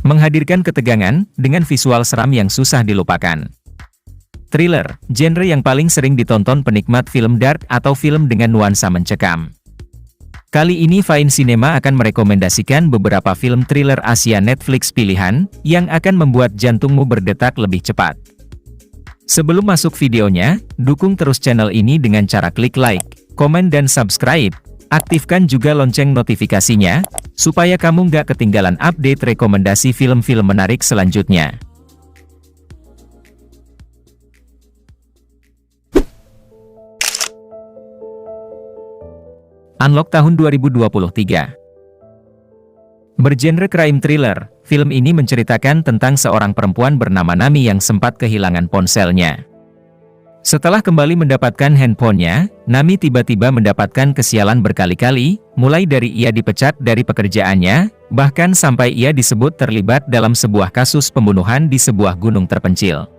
Menghadirkan ketegangan, dengan visual seram yang susah dilupakan. Thriller, genre yang paling sering ditonton penikmat film dark atau film dengan nuansa mencekam. Kali ini Fine Cinema akan merekomendasikan beberapa film thriller Asia Netflix pilihan, yang akan membuat jantungmu berdetak lebih cepat. Sebelum masuk videonya, dukung terus channel ini dengan cara klik like, komen dan subscribe. Aktifkan juga lonceng notifikasinya, supaya kamu nggak ketinggalan update rekomendasi film-film menarik selanjutnya. Unlock tahun 2023. Bergenre crime thriller, film ini menceritakan tentang seorang perempuan bernama Nami yang sempat kehilangan ponselnya. Setelah kembali mendapatkan handphonenya, Nami tiba-tiba mendapatkan kesialan berkali-kali, mulai dari ia dipecat dari pekerjaannya, bahkan sampai ia disebut terlibat dalam sebuah kasus pembunuhan di sebuah gunung terpencil.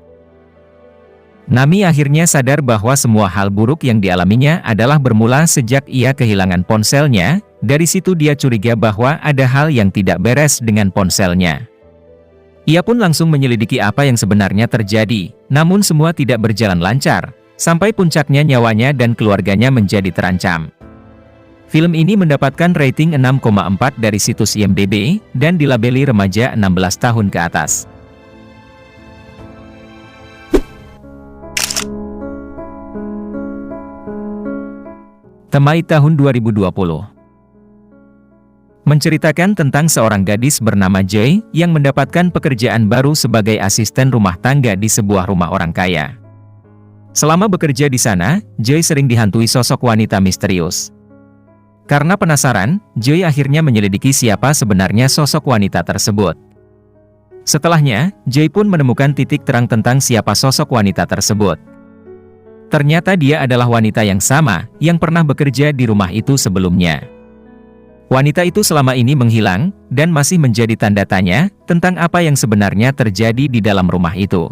Nami akhirnya sadar bahwa semua hal buruk yang dialaminya adalah bermula sejak ia kehilangan ponselnya. Dari situ dia curiga bahwa ada hal yang tidak beres dengan ponselnya. Ia pun langsung menyelidiki apa yang sebenarnya terjadi, namun semua tidak berjalan lancar, sampai puncaknya nyawanya dan keluarganya menjadi terancam. Film ini mendapatkan rating 6,4 dari situs IMDb, dan dilabeli remaja 16 tahun ke atas. Temaik tahun 2020. Menceritakan tentang seorang gadis bernama Joy, yang mendapatkan pekerjaan baru sebagai asisten rumah tangga di sebuah rumah orang kaya. Selama bekerja di sana, Joy sering dihantui sosok wanita misterius. Karena penasaran, Joy akhirnya menyelidiki siapa sebenarnya sosok wanita tersebut. Setelahnya, Joy pun menemukan titik terang tentang siapa sosok wanita tersebut. Ternyata dia adalah wanita yang sama, yang pernah bekerja di rumah itu sebelumnya. Wanita itu selama ini menghilang, dan masih menjadi tanda tanya, tentang apa yang sebenarnya terjadi di dalam rumah itu.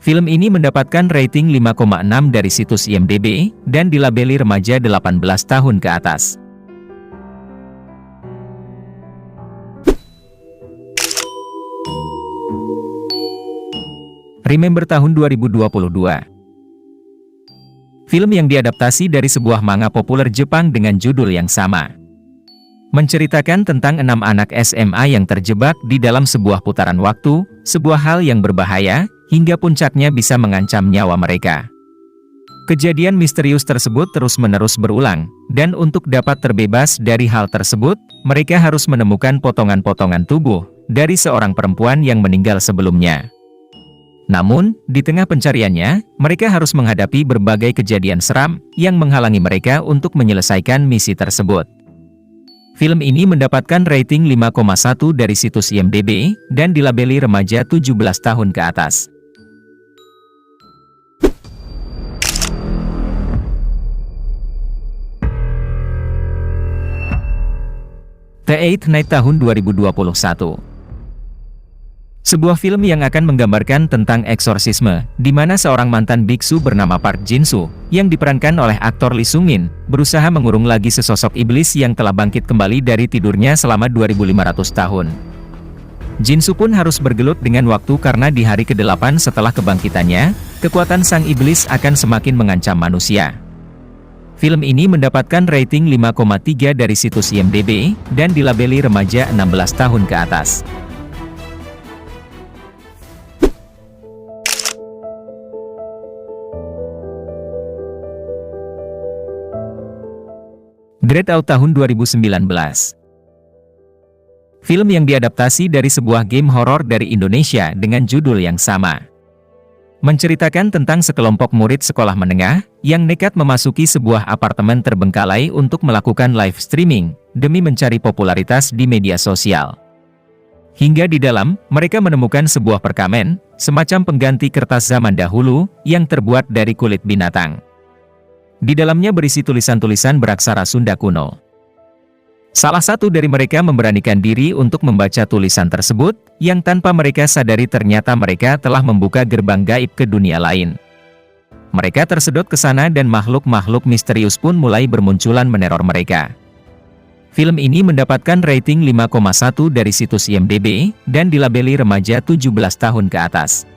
Film ini mendapatkan rating 5,6 dari situs IMDb, dan dilabeli remaja 18 tahun ke atas. Remember tahun 2022. Film yang diadaptasi dari sebuah manga populer Jepang dengan judul yang sama. Menceritakan tentang 6 anak SMA yang terjebak di dalam sebuah putaran waktu, sebuah hal yang berbahaya, hingga puncaknya bisa mengancam nyawa mereka. Kejadian misterius tersebut terus-menerus berulang, dan untuk dapat terbebas dari hal tersebut, mereka harus menemukan potongan-potongan tubuh dari seorang perempuan yang meninggal sebelumnya. Namun, di tengah pencariannya, mereka harus menghadapi berbagai kejadian seram yang menghalangi mereka untuk menyelesaikan misi tersebut. Film ini mendapatkan rating 5,1 dari situs IMDb, dan dilabeli remaja 17 tahun ke atas. The Eighth Night tahun 2021. Sebuah film yang akan menggambarkan tentang eksorsisme, di mana seorang mantan biksu bernama Park Jin-soo, yang diperankan oleh aktor Lee Sung-min, berusaha mengurung lagi sesosok iblis yang telah bangkit kembali dari tidurnya selama 2500 tahun. Jin-soo pun harus bergelut dengan waktu karena di hari ke-8 setelah kebangkitannya, kekuatan sang iblis akan semakin mengancam manusia. Film ini mendapatkan rating 5,3 dari situs IMDb, dan dilabeli remaja 16 tahun ke atas. Dread Out tahun 2019. Film yang diadaptasi dari sebuah game horor dari Indonesia dengan judul yang sama. Menceritakan tentang sekelompok murid sekolah menengah, yang nekat memasuki sebuah apartemen terbengkalai untuk melakukan live streaming, demi mencari popularitas di media sosial. Hingga di dalam, mereka menemukan sebuah perkamen, semacam pengganti kertas zaman dahulu, yang terbuat dari kulit binatang. Di dalamnya berisi tulisan-tulisan beraksara Sunda kuno. Salah satu dari mereka memberanikan diri untuk membaca tulisan tersebut, yang tanpa mereka sadari ternyata mereka telah membuka gerbang gaib ke dunia lain. Mereka tersedot ke sana dan makhluk-makhluk misterius pun mulai bermunculan meneror mereka. Film ini mendapatkan rating 5,1 dari situs IMDb, dan dilabeli remaja 17 tahun ke atas.